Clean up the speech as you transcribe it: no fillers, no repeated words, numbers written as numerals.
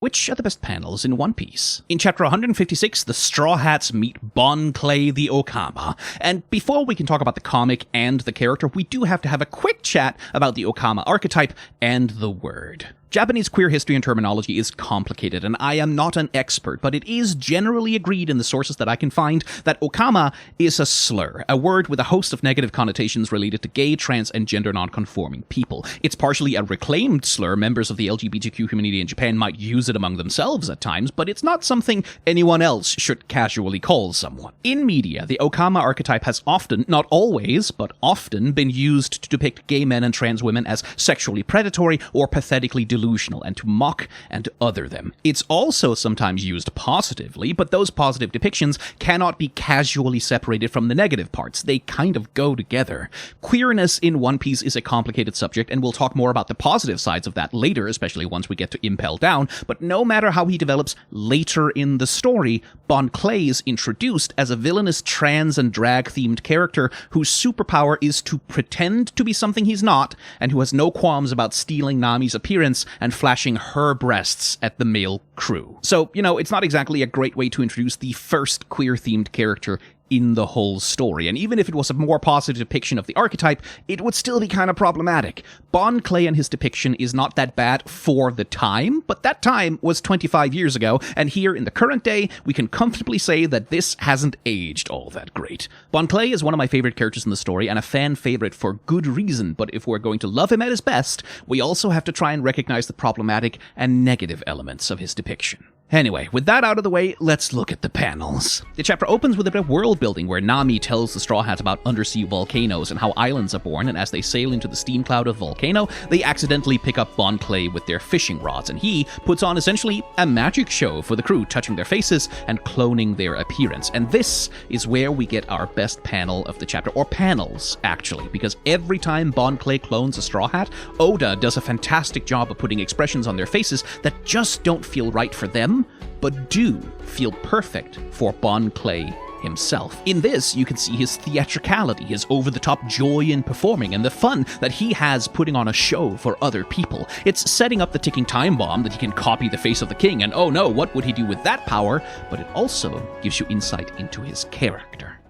Which are the best panels in One Piece? In chapter 156, the Straw Hats meet Bon Clay the Okama. And before we can talk about the comic and the character, we do have to have a quick chat about the Okama archetype and the word. Japanese queer history and terminology is complicated, and I am not an expert, but it is generally agreed in the sources that I can find that okama is a slur, a word with a host of negative connotations related to gay, trans, and gender non-conforming people. It's partially a reclaimed slur. Members of the LGBTQ community in Japan might use it among themselves at times, but it's not something anyone else should casually call someone. In media, the okama archetype has often, not always, but often been used to depict gay men and trans women as sexually predatory or pathetically delusional, and to mock and to other them. It's also sometimes used positively, but those positive depictions cannot be casually separated from the negative parts. They kind of go together. Queerness in One Piece is a complicated subject, and we'll talk more about the positive sides of that later, especially once we get to Impel Down, but no matter how he develops later in the story, Bon Clay is introduced as a villainous trans and drag-themed character whose superpower is to pretend to be something he's not, and who has no qualms about stealing Nami's appearance and flashing her breasts at the male crew. So, it's not exactly a great way to introduce the first queer-themed character in the whole story, and even if it was a more positive depiction of the archetype, it would still be kind of problematic. Bon Clay and his depiction is not that bad for the time, but that time was 25 years ago, and here in the current day, we can comfortably say that this hasn't aged all that great. Bon Clay is one of my favorite characters in the story, and a fan favorite for good reason, but if we're going to love him at his best, we also have to try and recognize the problematic and negative elements of his depiction. Anyway, with that out of the way, let's look at the panels. The chapter opens with a bit of world building where Nami tells the Straw Hats about undersea volcanoes and how islands are born, and as they sail into the steam cloud of the volcano, they accidentally pick up Bon Clay with their fishing rods, and he puts on essentially a magic show for the crew, touching their faces and cloning their appearance. And this is where we get our best panel of the chapter, or panels, actually, because every time Bon Clay clones a Straw Hat, Oda does a fantastic job of putting expressions on their faces that just don't feel right for them, but do feel perfect for Bon Clay himself. In this, you can see his theatricality, his over-the-top joy in performing, and the fun that he has putting on a show for other people. It's setting up the ticking time bomb that he can copy the face of the king, and oh no, what would he do with that power? But it also gives you insight into his character.